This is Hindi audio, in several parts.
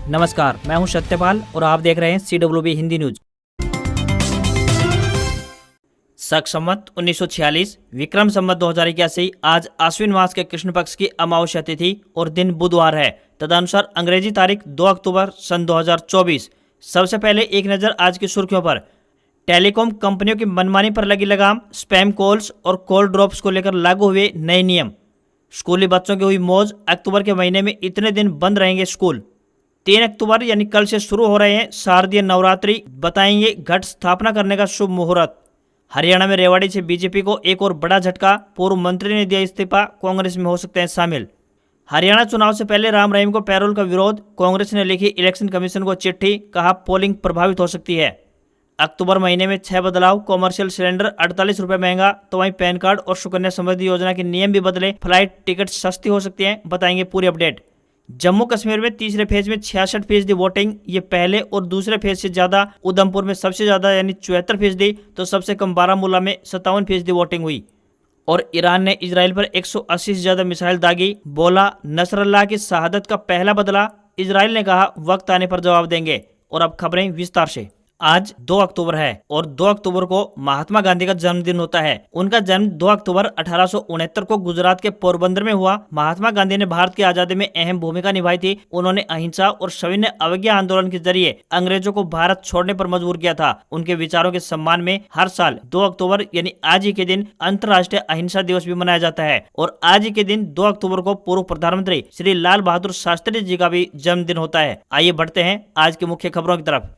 नमस्कार, मैं हूं सत्यपाल और आप देख रहे हैं CWB हिंदी न्यूज। शक संवत 1946 विक्रम संवत 2081 आज आश्विन मास के कृष्ण पक्ष की अमावस्या तिथि और दिन बुधवार है। तदनुसार अंग्रेजी तारीख 2 अक्टूबर सन 2024। सबसे पहले एक नजर आज की सुर्खियों पर। टेलीकॉम कंपनियों की मनमानी पर लगी लगाम, स्पैम कॉल्स और कॉल ड्रॉप्स को लेकर लागू हुए नए नियम। स्कूली बच्चों की हुई मौज, अक्टूबर के महीने में इतने दिन बंद रहेंगे स्कूल। 3 अक्टूबर यानी कल से शुरू हो रहे हैं शारदीय नवरात्रि, बताएंगे घट स्थापना करने का शुभ मुहूर्त। हरियाणा में रेवाड़ी से बीजेपी को एक और बड़ा झटका, पूर्व मंत्री ने दिया इस्तीफा, कांग्रेस में हो सकते हैं शामिल। हरियाणा चुनाव से पहले राम रहीम को पैरोल का विरोध, कांग्रेस ने लिखी इलेक्शन कमीशन को चिट्ठी, कहा पोलिंग प्रभावित हो सकती है। अक्टूबर महीने में 6 बदलाव, कॉमर्शियल सिलेंडर 48 रुपये महंगा, तो वहीं पैन कार्ड और सुकन्या समृद्धि योजना के नियम भी बदले, फ्लाइट टिकट सस्ती हो सकती हैं, बताएंगे पूरी अपडेट। जम्मू कश्मीर में तीसरे फेज में 66% वोटिंग, ये पहले और दूसरे फेज से ज्यादा। उधमपुर में सबसे ज्यादा यानी 74%, तो सबसे कम बारामूला में 57% वोटिंग हुई। और ईरान ने इजराइल पर 180 से ज्यादा मिसाइल दागी, बोला नसरल्लाह की शहादत का पहला बदला। इजराइल ने कहा वक्त आने पर जवाब देंगे। और अब खबरें विस्तार से। आज 2 अक्टूबर है और 2 अक्टूबर को महात्मा गांधी का जन्मदिन होता है। उनका जन्म 2 अक्टूबर 1869 को गुजरात के पोरबंदर में हुआ। महात्मा गांधी ने भारत की आजादी में अहम भूमिका निभाई थी। उन्होंने अहिंसा और सविनय अवज्ञा आंदोलन के जरिए अंग्रेजों को भारत छोड़ने पर मजबूर किया था। उनके विचारों के सम्मान में हर साल 2 अक्टूबर यानी आज ही के दिन अंतर्राष्ट्रीय अहिंसा दिवस भी मनाया जाता है। और आज ही के दिन 2 अक्टूबर को पूर्व प्रधानमंत्री श्री लाल बहादुर शास्त्री जी का भी जन्मदिन होता है। आइए बढ़ते हैं आज की मुख्य खबरों की तरफ।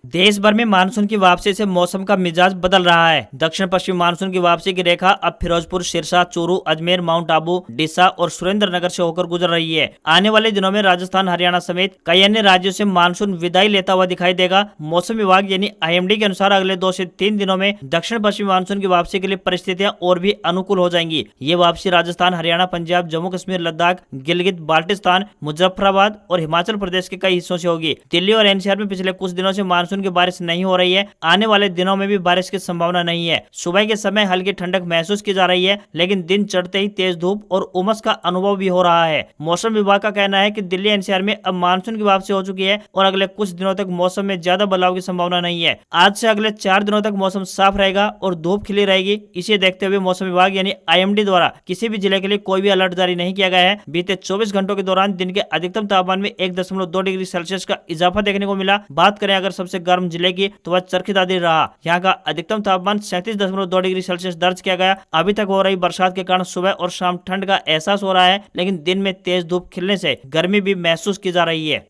देश भर में मानसून की वापसी से मौसम का मिजाज बदल रहा है। दक्षिण पश्चिम मानसून की वापसी की रेखा अब फिरोजपुर, सिरसा, चूरू, अजमेर, माउंट आबू, डिसा और सुरेंद्रनगर से होकर गुजर रही है। आने वाले दिनों में राजस्थान, हरियाणा समेत कई अन्य राज्यों से मानसून विदाई लेता हुआ दिखाई देगा। मौसम विभाग यानी IMD के अनुसार अगले 2 से 3 दिनों में दक्षिण पश्चिम मानसून की वापसी के लिए परिस्थितियां और भी अनुकूल हो जाएंगी। ये वापसी राजस्थान, हरियाणा, पंजाब, जम्मू कश्मीर, लद्दाख, गिलगित बाल्टिस्तान, मुजफ्फराबाद और हिमाचल प्रदेश के कई हिस्सों से होगी। दिल्ली और NCR में पिछले कुछ दिनों से मानसून की बारिश नहीं हो रही है। आने वाले दिनों में भी बारिश की संभावना नहीं है। सुबह के समय हल्की ठंडक महसूस की जा रही है, लेकिन दिन चढ़ते ही तेज धूप और उमस का अनुभव भी हो रहा है। मौसम विभाग का कहना है कि दिल्ली NCR में अब मानसून की वापसी हो चुकी है और अगले कुछ दिनों तक मौसम में ज्यादा बदलाव की संभावना नहीं है। आज से अगले 4 दिनों तक मौसम साफ रहेगा और धूप खिली रहेगी। इसे देखते हुए मौसम विभाग यानी IMD द्वारा किसी भी जिले के लिए कोई भी अलर्ट जारी नहीं किया गया है। बीते 24 घंटों के दौरान दिन के अधिकतम तापमान में 1.2 डिग्री सेल्सियस का इजाफा देखने को मिला। बात करें अगर सबसे गर्म जिले की, तो वह चरखी दादरी रहा। यहाँ का अधिकतम तापमान 37.2 डिग्री सेल्सियस दर्ज किया गया। अभी तक हो रही बरसात के कारण सुबह और शाम ठंड का एहसास हो रहा है, लेकिन दिन में तेज धूप खिलने से गर्मी भी महसूस की जा रही है।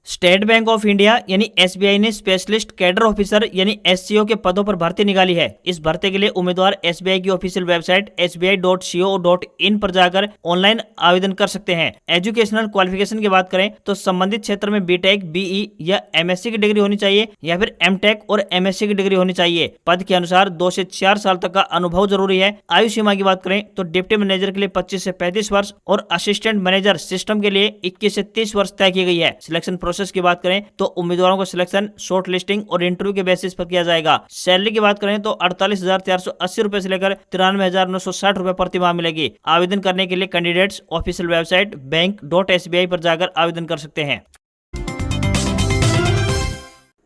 स्टेट बैंक ऑफ इंडिया यानी SBI ने स्पेशलिस्ट कैडर ऑफिसर यानी SCO के पदों पर भर्ती निकाली है। इस भर्ती के लिए उम्मीदवार SBI की ऑफिशियल वेबसाइट sbi.co.in पर जाकर ऑनलाइन आवेदन कर सकते हैं। एजुकेशनल क्वालिफिकेशन की बात करें तो संबंधित क्षेत्र में BTech, BE या MSc की डिग्री होनी चाहिए या फिर MTech और MSc की डिग्री होनी चाहिए। पद के अनुसार 2 से 4 साल तक का अनुभव जरूरी है। आयु सीमा की बात करें तो डिप्टी मैनेजर के लिए 25 से 35 वर्ष और असिस्टेंट मैनेजर सिस्टम के लिए 21 से 30 वर्ष तय की गई है। सिलेक्शन प्रोसेस की बात करें तो उम्मीदवारों को सिलेक्शन शॉर्ट लिस्टिंग और इंटरव्यू के बेसिस पर किया जाएगा। सैलरी की बात करें तो 48,480 रुपए से लेकर 93,960 रुपए प्रति माह मिलेगी। आवेदन करने के लिए कैंडिडेट्स ऑफिशियल वेबसाइट bank.sbi पर जाकर आवेदन कर सकते हैं।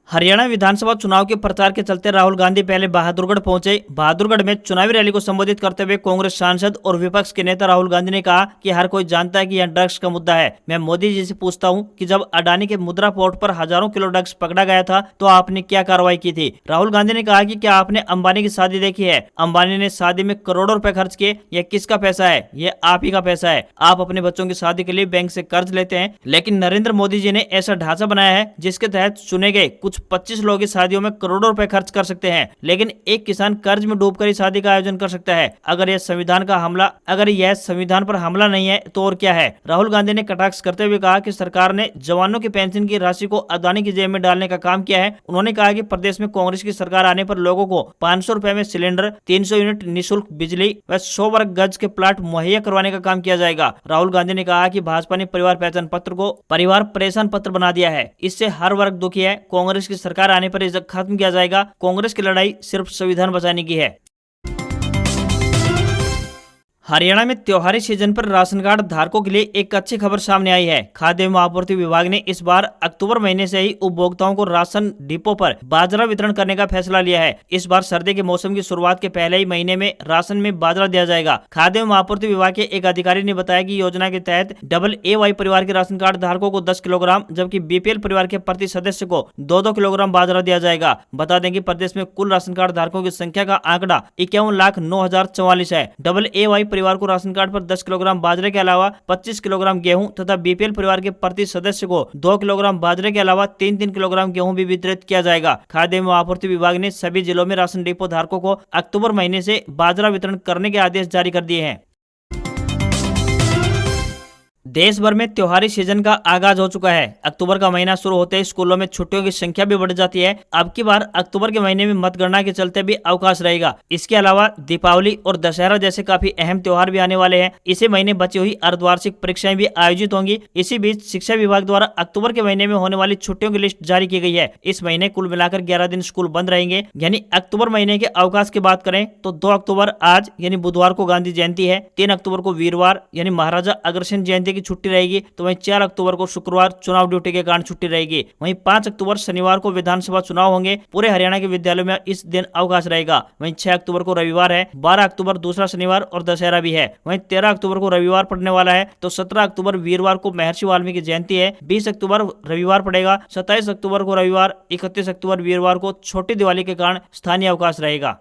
हरियाणा विधानसभा चुनाव के प्रचार के चलते राहुल गांधी पहले बहादुरगढ़ पहुंचे। बहादुरगढ़ में चुनावी रैली को संबोधित करते हुए कांग्रेस सांसद और विपक्ष के नेता राहुल गांधी ने कहा कि हर कोई जानता है कि यह ड्रग्स का मुद्दा है। मैं मोदी जी से पूछता हूं कि जब अडानी के मुद्रा पोर्ट पर हजारों किलो ड्रग्स पकड़ा गया था तो आपने क्या कार्रवाई की थी। राहुल गांधी ने कहा कि क्या आपने अंबानी की शादी देखी है? अंबानी ने शादी में करोड़ों रुपए खर्च किए। यह किसका पैसा है? यह आप ही का पैसा है। आप अपने बच्चों की शादी के लिए बैंक से कर्ज लेते हैं, लेकिन नरेंद्र मोदी जी ने ऐसा ढांचा बनाया है जिसके तहत चुने गए कुछ 25 लोग इस शादियों में करोड़ों रुपए खर्च कर सकते हैं, लेकिन एक किसान कर्ज में डूबकर ही शादी का आयोजन कर सकता है। अगर यह संविधान पर हमला नहीं है तो और क्या है? राहुल गांधी ने कटाक्ष करते हुए कहा कि सरकार ने जवानों की पेंशन की राशि को अदानी की जेब में डालने का काम किया है। उन्होंने कहा कि प्रदेश में कांग्रेस की सरकार आने पर लोगों को 500 रुपए में सिलेंडर, 300 यूनिट निःशुल्क बिजली व 100 वर्ग गज के प्लाट मुहैया करवाने का काम किया जाएगा। राहुल गांधी ने कहा कि भाजपा ने परिवार पहचान पत्र को परिवार परेशान पत्र बना दिया है। इससे हर वर्ग दुखी है। कांग्रेस की सरकार आने पर इसे खत्म किया जाएगा। कांग्रेस की लड़ाई सिर्फ संविधान बचाने की है। हरियाणा में त्योहारी सीजन पर राशन कार्ड धारकों के लिए एक अच्छी खबर सामने आई है। खाद्य एवं आपूर्ति विभाग ने इस बार अक्टूबर महीने से ही उपभोक्ताओं को राशन डिपो पर बाजरा वितरण करने का फैसला लिया है। इस बार सर्दी के मौसम की शुरुआत के पहले ही महीने में राशन में बाजरा दिया जाएगा। खाद्य एवं आपूर्ति विभाग के एक अधिकारी ने बताया कि योजना के तहत AA परिवार के राशन कार्ड धारकों को 10 किलोग्राम, जबकि BPL परिवार के प्रति सदस्य को 2-2 किलोग्राम बाजरा दिया जाएगा। बता दें कि प्रदेश में कुल राशन कार्ड धारकों की संख्या का आंकड़ा 51,09,044 है। AA परिवार को राशन कार्ड पर 10 किलोग्राम बाजरे के अलावा 25 किलोग्राम गेहूं तथा BPL परिवार के प्रति सदस्य को 2 किलोग्राम बाजरे के अलावा 3-3 किलोग्राम गेहूं भी वितरित किया जाएगा। खाद्य एवं आपूर्ति विभाग ने सभी जिलों में राशन डिपो धारकों को अक्टूबर महीने से बाजरा वितरण करने के आदेश जारी कर दिए हैं। देश भर में त्योहारी सीजन का आगाज हो चुका है। अक्टूबर का महीना शुरू होते ही स्कूलों में छुट्टियों की संख्या भी बढ़ जाती है। अब की बार अक्टूबर के महीने में मतगणना के चलते भी अवकाश रहेगा। इसके अलावा दीपावली और दशहरा जैसे काफी अहम त्योहार भी आने वाले हैं। इसी महीने बची हुई अर्धवार्षिक परीक्षाएं भी आयोजित होंगी। इसी बीच शिक्षा विभाग द्वारा अक्टूबर के महीने में होने वाली छुट्टियों की लिस्ट जारी की गई है। इस महीने कुल मिलाकर 11 दिन स्कूल बंद रहेंगे। यानी अक्टूबर महीने के अवकाश की बात करें तो 2 अक्टूबर आज यानी बुधवार को गांधी जयंती है। 3 अक्टूबर को वीरवार यानी महाराजा अग्रसेन जयंती की छुट्टी रहेगी। तो वहीं 4 अक्टूबर को शुक्रवार चुनाव ड्यूटी के कारण छुट्टी रहेगी। वहीं 5 अक्टूबर शनिवार को विधानसभा चुनाव होंगे। पूरे हरियाणा के विद्यालयों में इस दिन अवकाश रहेगा। वहीं 6 अक्टूबर को रविवार है। 12 अक्टूबर दूसरा शनिवार और दशहरा भी है। वहीं 13 अक्टूबर को रविवार पड़ने वाला है। तो 17 अक्टूबर वीरवार को महर्षि वाल्मीकि जयंती है। 20 अक्टूबर रविवार पड़ेगा। 27 अक्टूबर को रविवार, 31 अक्टूबर वीरवार को छोटी दिवाली के कारण स्थानीय अवकाश रहेगा।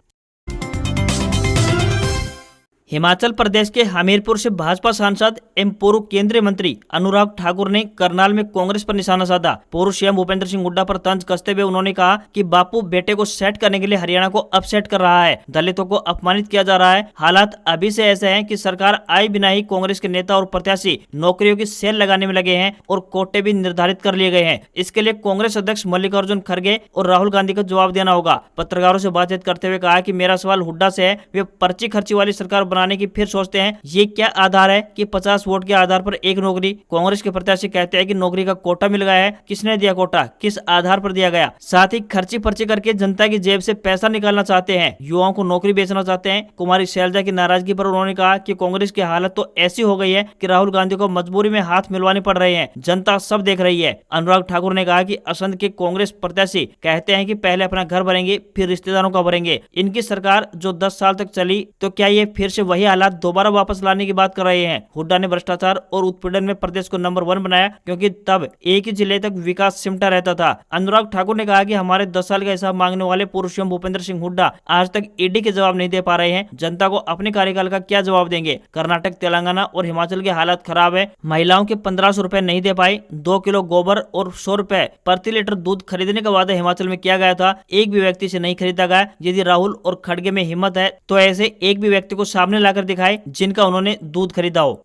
हिमाचल प्रदेश के हमीरपुर से भाजपा सांसद एवं पूर्व केंद्रीय मंत्री अनुराग ठाकुर ने करनाल में कांग्रेस पर निशाना साधा। पूर्व CM भूपेंद्र सिंह हुड्डा पर तंज कसते हुए उन्होंने कहा कि बापू बेटे को सेट करने के लिए हरियाणा को अपसेट कर रहा है, दलितों को अपमानित किया जा रहा है। हालात अभी से ऐसे हैं कि सरकार आए बिना ही कांग्रेस के नेता और प्रत्याशी नौकरियों की सेल लगाने में लगे हैं और कोटे भी निर्धारित कर लिए गए हैं। इसके लिए कांग्रेस अध्यक्ष मल्लिकार्जुन खड़गे और राहुल गांधी को जवाब देना होगा। पत्रकारों से बातचीत करते हुए कहा कि मेरा सवाल हुड्डा से है, वे पर्ची खर्ची वाली सरकार बनाने की फिर सोचते हैं। ये क्या आधार है कि 50 वोट के आधार पर एक नौकरी? कांग्रेस के प्रत्याशी कहते हैं कि नौकरी का कोटा मिल गया है। किसने दिया कोटा? किस आधार पर दिया गया? साथ ही खर्ची पर्ची करके जनता की जेब से पैसा निकालना चाहते हैं, युवाओं को नौकरी बेचना चाहते हैं। कुमारी शैलजा की नाराजगी पर उन्होंने कहा कि कांग्रेस की हालत तो ऐसी हो गई है कि राहुल गांधी को मजबूरी में हाथ मिलवाने पड़ रहे हैं। जनता सब देख रही है। अनुराग ठाकुर ने कहा कि असंध के कांग्रेस प्रत्याशी कहते हैं कि पहले अपना घर भरेंगे फिर रिश्तेदारों का भरेंगे। इनकी सरकार जो 10 साल तक चली, तो क्या ये फिर से वही हालात दोबारा वापस लाने की बात कर रहे हैं? हुड्डा ने भ्रष्टाचार और उत्पीड़न में प्रदेश को नंबर 1 बनाया, क्योंकि तब एक ही जिले तक विकास सिमटा रहता था। अनुराग ठाकुर ने कहा कि हमारे 10 साल का हिसाब मांगने वाले पूर्व CM भूपेंद्र सिंह हुड्डा आज तक ईडी के जवाब नहीं दे पा रहे हैं। जनता को अपने कार्यकाल का क्या जवाब देंगे? कर्नाटक, तेलंगाना और हिमाचल के हालात खराब है। महिलाओं के 1500 रुपए नहीं दे पाए। 2 किलो गोबर और 100 रुपए प्रति लीटर दूध खरीदने का वादा हिमाचल में किया गया था, एक भी व्यक्ति से नहीं खरीदा गया। यदि राहुल और खड़गे में हिम्मत है तो ऐसे एक भी व्यक्ति को सामने लाकर दिखाए जिनका उन्होंने दूध खरीदा हो।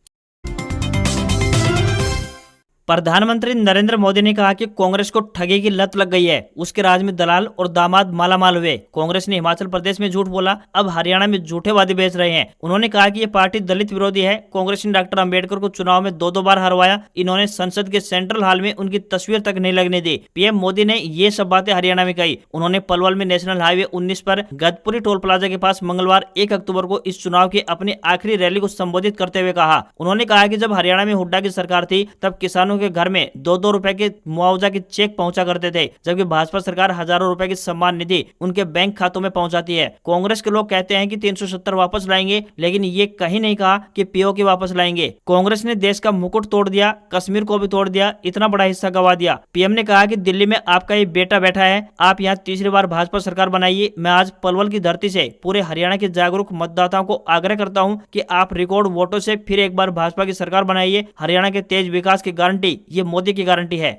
प्रधानमंत्री नरेंद्र मोदी ने कहा कि कांग्रेस को ठगी की लत लग गई है। उसके राज में दलाल और दामाद मालामाल हुए। कांग्रेस ने हिमाचल प्रदेश में झूठ बोला, अब हरियाणा में झूठे वादे बेच रहे हैं। उन्होंने कहा कि ये पार्टी दलित विरोधी है। कांग्रेस ने डॉक्टर अंबेडकर को चुनाव में 2-2 बार हरवाया। इन्होंने संसद के सेंट्रल हॉल में उनकी तस्वीर तक नहीं लगने दी। PM मोदी ने ये सब बातें हरियाणा में कही। उन्होंने पलवल में नेशनल हाईवे 19 पर गदपुरी टोल प्लाजा के पास मंगलवार 1 अक्टूबर को इस चुनाव की अपनी आखिरी रैली को संबोधित करते हुए कहा। उन्होंने कहा कि जब हरियाणा में हुड्डा की सरकार थी तब किसानों के घर में 2-2 रुपए के मुआवजा के चेक पहुंचा करते थे, जबकि भाजपा सरकार हजारों रुपए की सम्मान निधि उनके बैंक खातों में पहुंचाती है। कांग्रेस के लोग कहते हैं कि 370 वापस लाएंगे, लेकिन ये कहीं नहीं कहा कि POK वापस लाएंगे। कांग्रेस ने देश का मुकुट तोड़ दिया, कश्मीर को भी तोड़ दिया, इतना बड़ा हिस्सा गवा दिया। PM ने कहा कि दिल्ली में आपका ये बेटा बैठा है, आप यहाँ तीसरी बार भाजपा सरकार बनाइए। मैं आज पलवल की धरती से पूरे हरियाणा के जागरूक मतदाताओं को आग्रह करता हूँ कि आप रिकॉर्ड वोटों से फिर एक बार भाजपा की सरकार बनाइए। हरियाणा के तेज विकास की गारंटी ये मोदी की गारंटी है।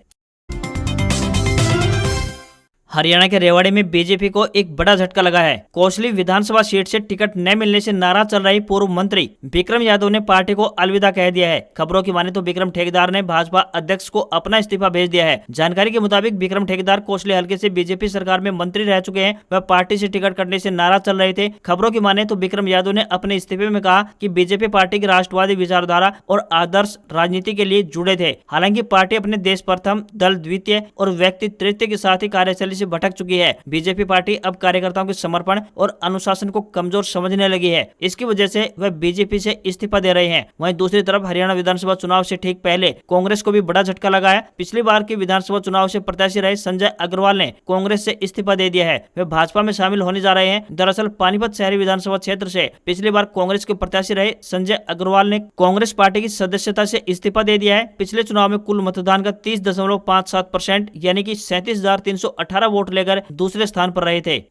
हरियाणा के रेवाड़ी में बीजेपी को एक बड़ा झटका लगा है। कोसली विधानसभा सीट से टिकट न मिलने से नाराज चल रही पूर्व मंत्री विक्रम यादव ने पार्टी को अलविदा कह दिया है। खबरों की माने तो विक्रम ठेकेदार ने भाजपा अध्यक्ष को अपना इस्तीफा भेज दिया है। जानकारी के मुताबिक विक्रम ठेकेदार कोसली हल्के से बीजेपी सरकार में मंत्री रह चुके हैं। वह पार्टी से टिकट कटने से नाराज चल रहे थे। खबरों की माने तो विक्रम यादव ने अपने इस्तीफे में कहा कि बीजेपी पार्टी की राष्ट्रवादी विचारधारा और आदर्श राजनीति के लिए जुड़े थे। हालांकि पार्टी अपने देश प्रथम, दल द्वितीय और व्यक्ति तृतीय के साथ ही कार्यशैली से भटक चुकी है। बीजेपी पार्टी अब कार्यकर्ताओं के समर्पण और अनुशासन को कमजोर समझने लगी है। इसकी वजह से वह बीजेपी से इस्तीफा दे रहे हैं। वहीं दूसरी तरफ हरियाणा विधानसभा चुनाव से ठीक पहले कांग्रेस को भी बड़ा झटका लगा है। पिछली बार के विधानसभा चुनाव से प्रत्याशी रहे संजय अग्रवाल ने कांग्रेस से इस्तीफा दे दिया है। वे भाजपा में शामिल होने जा रहे हैं। दरअसल पानीपत शहरी विधानसभा क्षेत्र से पिछली बार कांग्रेस के प्रत्याशी रहे संजय अग्रवाल ने कांग्रेस पार्टी की सदस्यता से इस्तीफा दे दिया है। पिछले चुनाव में कुल मतदान का 30.57% यानी कि 37,318 वोट लेकर दूसरे स्थान पर रहे थे।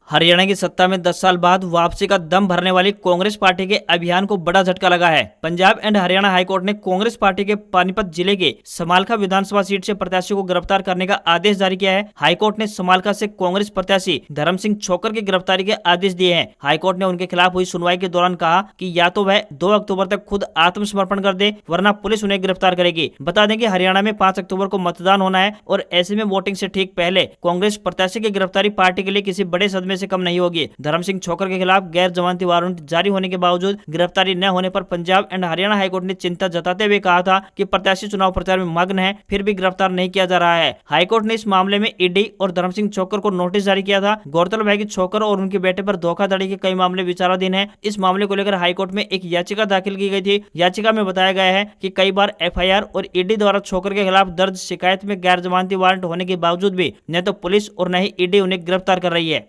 हरियाणा की सत्ता में 10 साल बाद वापसी का दम भरने वाली कांग्रेस पार्टी के अभियान को बड़ा झटका लगा है। पंजाब एंड हरियाणा हाईकोर्ट ने कांग्रेस पार्टी के पानीपत जिले के समालखा विधानसभा सीट से प्रत्याशी को गिरफ्तार करने का आदेश जारी किया है। हाईकोर्ट ने समालखा से कांग्रेस प्रत्याशी धर्म सिंह छोकर की गिरफ्तारी के आदेश दिए हैं। हाईकोर्ट ने उनके खिलाफ हुई सुनवाई के दौरान कहा कि या तो वह 2 अक्टूबर तक खुद आत्मसमर्पण कर दे, वरना पुलिस उन्हें गिरफ्तार करेगी। बता दें कि हरियाणा में 5 अक्टूबर को मतदान होना है और ऐसे में वोटिंग से ठीक पहले कांग्रेस प्रत्याशी की गिरफ्तारी पार्टी के लिए किसी बड़े सदमे से कम नहीं होगी। धर्म सिंह छोकर के खिलाफ गैर जमानती वारंट जारी होने के बावजूद गिरफ्तारी न होने पर पंजाब एंड हरियाणा हाईकोर्ट ने चिंता जताते हुए कहा था कि प्रत्याशी चुनाव प्रचार में मग्न है, फिर भी गिरफ्तार नहीं किया जा रहा है। हाईकोर्ट ने इस मामले में ईडी और धर्म सिंह छोकर को नोटिस जारी किया था। गौरतलब है कि छोकर और उनके बेटे पर धोखाधड़ी के कई मामले विचाराधीन है। इस मामले को लेकर हाईकोर्ट में एक याचिका दाखिल की गई थी। याचिका में बताया गया है कि कई बार एफआईआर और ईडी द्वारा छोकर के खिलाफ दर्ज शिकायत में गैर जमानती वारंट होने के बावजूद भी न तो पुलिस और न ही ईडी उन्हें गिरफ्तार कर रही है।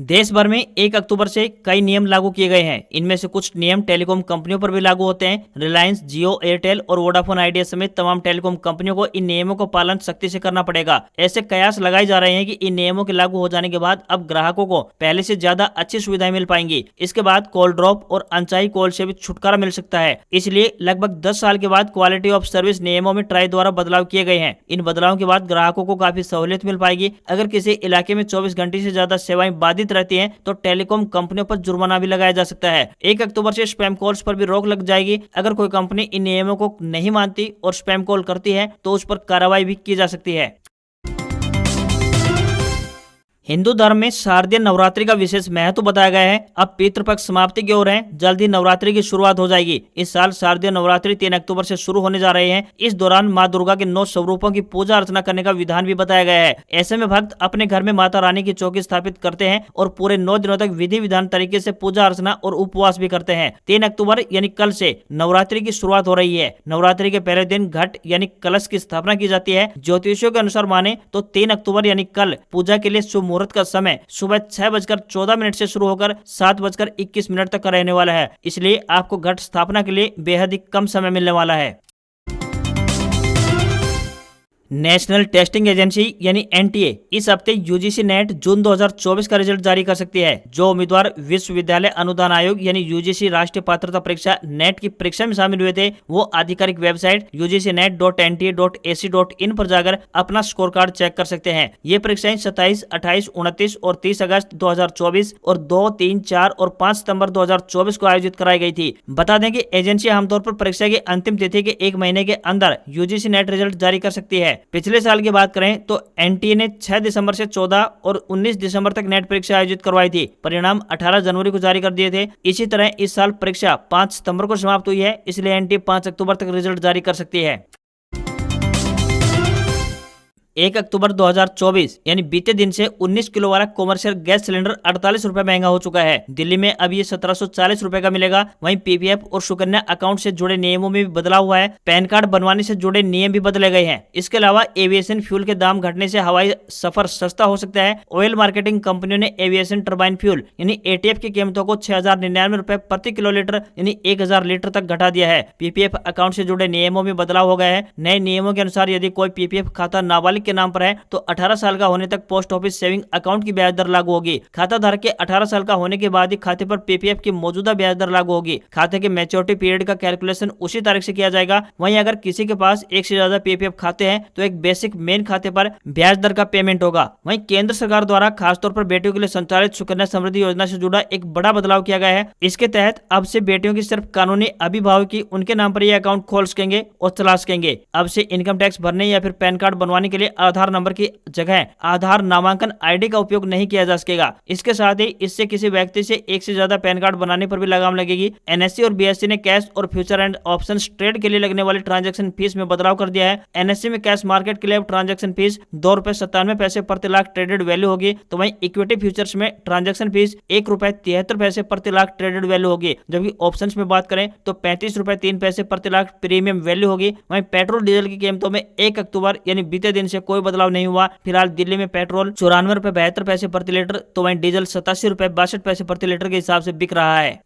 देश भर में 1 अक्टूबर से कई नियम लागू किए गए हैं। इनमें से कुछ नियम टेलीकॉम कंपनियों पर भी लागू होते हैं। रिलायंस, जियो, एयरटेल और वोडाफोन आइडिया समेत तमाम टेलीकॉम कंपनियों को इन नियमों को पालन सख्ती से करना पड़ेगा। ऐसे कयास लगाए जा रहे हैं कि इन नियमों के लागू हो जाने के बाद अब ग्राहकों को पहले से ज्यादा अच्छी सुविधाएं मिल पाएंगी। इसके बाद कॉल ड्रॉप और अनचाही कॉल से भी छुटकारा मिल सकता है। इसलिए लगभग 10 साल के बाद क्वालिटी ऑफ सर्विस नियमों में ट्राई द्वारा बदलाव किए गए हैं। इन बदलावों के बाद ग्राहकों को काफी सहूलियत मिल पाएगी। अगर किसी इलाके में 24 घंटे से ज्यादा सेवाएं बाधित रहती हैं तो टेलीकॉम कंपनियों पर जुर्माना भी लगाया जा सकता है। 1 अक्टूबर से स्पैम कॉल्स पर भी रोक लग जाएगी। अगर कोई कंपनी इन नियमों को नहीं मानती और स्पैम कॉल करती है तो उस पर कार्रवाई भी की जा सकती है। हिंदू धर्म में शारदीय नवरात्रि का विशेष महत्व बताया गया है। अब पितृपक्ष समाप्ति की ओर है, जल्द ही नवरात्रि की शुरुआत हो जाएगी। इस साल शारदीय नवरात्रि 3 अक्टूबर से शुरू होने जा रहे हैं। इस दौरान मां दुर्गा के 9 स्वरूपों की पूजा अर्चना करने का विधान भी बताया गया है। ऐसे में भक्त अपने घर में माता रानी की चौकी स्थापित करते हैं और पूरे 9 दिनों तक विधि विधान तरीके से पूजा अर्चना और उपवास भी करते हैं। 3 अक्टूबर यानी कल से नवरात्रि की शुरुआत हो रही है। नवरात्रि के पहले दिन घट यानी कलश की स्थापना की जाती है। ज्योतिषियों के अनुसार माने तो 3 अक्टूबर यानी कल पूजा के लिए शुभ मुहूर्त का समय सुबह 6:14 से शुरू होकर 7:21 तक का रहने वाला है। इसलिए आपको घट स्थापना के लिए बेहद ही कम समय मिलने वाला है। नेशनल टेस्टिंग एजेंसी यानी एनटीए इस हफ्ते यूजीसी नेट जून 2024 का रिजल्ट जारी कर सकती है। जो उम्मीदवार विश्वविद्यालय अनुदान आयोग यानी यूजीसी राष्ट्रीय पात्रता परीक्षा नेट की परीक्षा में शामिल हुए थे, वो आधिकारिक वेबसाइट ugcnet.nta.ac.in पर जाकर अपना स्कोर कार्ड चेक कर सकते हैं। ये परीक्षाएं 27, 28, 29 और 30 अगस्त 2024 और 2, 3, 4 और 5 सितंबर 2024 को आयोजित कराई गई थी। बता दें कि एजेंसी आमतौर पर परीक्षा की अंतिम तिथि के 1 महीने के अंदर यूजीसी नेट रिजल्ट जारी कर सकती है। पिछले साल की बात करें तो एनटीए ने 6 दिसंबर से 14 और 19 दिसंबर तक नेट परीक्षा आयोजित करवाई थी। परिणाम 18 जनवरी को जारी कर दिए थे। इसी तरह इस साल परीक्षा 5 सितंबर को समाप्त हुई है, इसलिए एनटीए 5 अक्टूबर तक रिजल्ट जारी कर सकती है। 1 अक्टूबर 2024 यानी बीते दिन से 19 किलो वाला कॉमर्शियल गैस सिलेंडर 48 रुपए महंगा हो चुका है। दिल्ली में अब ये 1740 रुपए का मिलेगा। वहीं पीपीएफ और सुकन्या अकाउंट से जुड़े नियमों में भी बदलाव हुआ है। पैन कार्ड बनवाने से जुड़े नियम भी बदले गए हैं। इसके अलावा एविएशन फ्यूल के दाम घटने से हवाई सफर सस्ता हो सकता है। ऑयल मार्केटिंग कंपनियों ने एविएशन टर्बाइन फ्यूल यानी एटीएफ की कीमतों को 6099 रुपए प्रति किलो लीटर यानी 1000 लीटर तक घटा दिया है। पीपीएफ अकाउंट से जुड़े नियमों में बदलाव हो गया है। नए नियमों के अनुसार यदि कोई पीपीएफ खाता नाबालिग के नाम पर है तो 18 साल का होने तक पोस्ट ऑफिस सेविंग अकाउंट की ब्याज दर लागू होगी। खाता धारक के 18 साल का होने के बाद ही खाते पर पीपीएफ की मौजूदा ब्याज दर लागू होगी। खाते के मैच्योरिटी पीरियड का कैलकुलेशन उसी तारीख से किया जाएगा। वहीं अगर किसी के पास एक से ज्यादा पीपीएफ खाते हैं तो एक बेसिक मेन खाते पर ब्याज दर का पेमेंट होगा। वहीं केंद्र सरकार द्वारा खासतौर पर बेटियों के लिए संचालित सुकन्या समृद्धि योजना से जुड़ा एक बड़ा बदलाव किया गया है। इसके तहत अब से बेटियों की सिर्फ कानूनी अभिभावक ही उनके नाम पर यह अकाउंट खोल सकेंगे और चला सकेंगे। अब से इनकम टैक्स भरने या फिर पैन कार्ड बनवाने के लिए आधार नंबर की जगह आधार नामांकन आईडी का उपयोग नहीं किया जा सकेगा। इसके साथ ही इससे किसी व्यक्ति से एक से ज्यादा पैन कार्ड बनाने पर भी लगाम लगेगी। एनएससी और बीएससी ने कैश और फ्यूचर एंड ऑप्शंस ट्रेड के लिए लगने वाली ट्रांजैक्शन फीस में बदलाव कर दिया है। एनएससी में कैश मार्केट के लिए अब ट्रांजैक्शन फीस ₹2.97 प्रति लाख ट्रेडेड वैल्यू होगी, तो वहीं इक्विटी फ्यूचर्स में ट्रांजैक्शन फीस ₹1.73 प्रति लाख ट्रेडेड वैल्यू होगी। जबकि ऑप्शंस में बात करें तो ₹35.03 प्रति लाख प्रीमियम वैल्यू होगी। वहीं पेट्रोल डीजल की कीमतों में 1 अक्टूबर यानी बीते दिन से कोई बदलाव नहीं हुआ। फिलहाल दिल्ली में पेट्रोल ₹94.72 प्रति लीटर, तो वहीं डीजल ₹87.62 प्रति लीटर के हिसाब से बिक रहा है।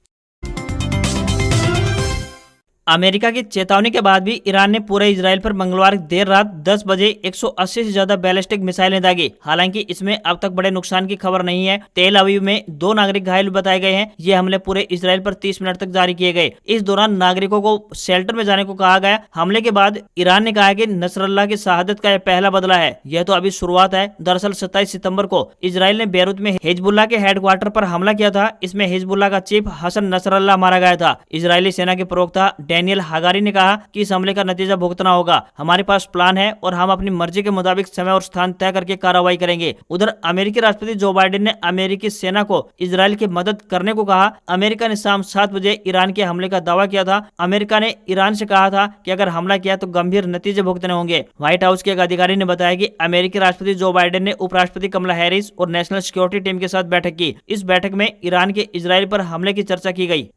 अमेरिका की चेतावनी के बाद भी ईरान ने पूरे इजराइल पर मंगलवार देर रात 10 बजे 180 से ज्यादा बैलिस्टिक मिसाइलें दागी। हालांकि इसमें अब तक बड़े नुकसान की खबर नहीं है। तेल अवीव में 2 नागरिक घायल बताए गए हैं। ये हमले पूरे इजराइल पर 30 मिनट तक जारी किए गए। इस दौरान नागरिकों को शेल्टर में जाने को कहा गया। हमले के बाद ईरान ने कहा है कि नसरल्लाह की शहादत का यह पहला बदला है। यह तो अभी शुरुआत है। दरअसल 27 सितंबर को इजराइल ने बेरूत में हिजबुल्लाह के हेडक्वार्टर पर हमला किया था। इसमें हिजबुल्लाह का चीफ हसन नसरल्लाह मारा गया था। इजरायली सेना के प्रवक्ता डेनियल हागारी ने कहा कि इस हमले का नतीजा भुगतना होगा। हमारे पास प्लान है और हम अपनी मर्जी के मुताबिक समय और स्थान तय करके कार्रवाई करेंगे। उधर अमेरिकी राष्ट्रपति जो बाइडेन ने अमेरिकी सेना को इजराइल की मदद करने को कहा। अमेरिका ने शाम 7 बजे ईरान के हमले का दावा किया था। अमेरिका ने ईरान से कहा था कि अगर हमला किया तो गंभीर नतीजे भुगतने होंगे। व्हाइट हाउस के एक अधिकारी ने बताया कि अमेरिकी राष्ट्रपति जो बाइडेन ने उपराष्ट्रपति कमला हैरिस और नेशनल सिक्योरिटी टीम के साथ बैठक की। इस बैठक में ईरान के इजराइल पर हमले की चर्चा की गई।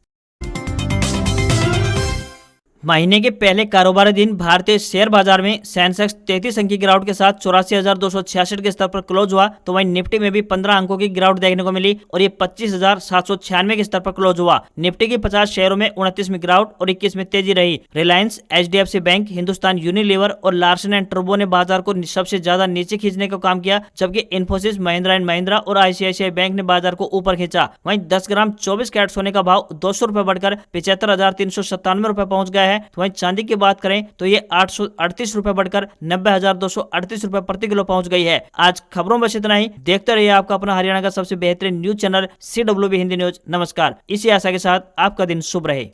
महीने के पहले कारोबारी दिन भारतीय शेयर बाजार में सेंसेक्स 33 अंक की गिरावट के साथ 84,266 के स्तर पर क्लोज हुआ, तो वहीं निफ्टी में भी 15 अंकों की गिरावट देखने को मिली और ये 25,796 के स्तर पर क्लोज हुआ। निफ्टी की 50 शेयरों में 29 में गिरावट और 21 में तेजी रही। Reliance, HDFC bank, Hindustan Unilever और लार्सन एंड टर्बो ने बाजार को सबसे ज्यादा नीचे खींचने का काम किया, जबकि इन्फोसिस, महिंद्रा एंड महिंद्रा और आईसीआईसीआई बैंक ने बाजार को ऊपर खींचा। वहीं 10 ग्राम 24 कैरेट सोने का भाव 200 रुपए बढ़कर 75,397 रुपए पहुंच गया है। तो वहीं चांदी की बात करें तो ये 838 रुपए बढ़कर 90,238 रुपए प्रति किलो पहुंच गई है। आज खबरों में इतना ही। देखते रहिए आपका अपना हरियाणा का सबसे बेहतरीन news channel CWB Hindi news. नमस्कार। इसी आशा के साथ आपका दिन शुभ रहे।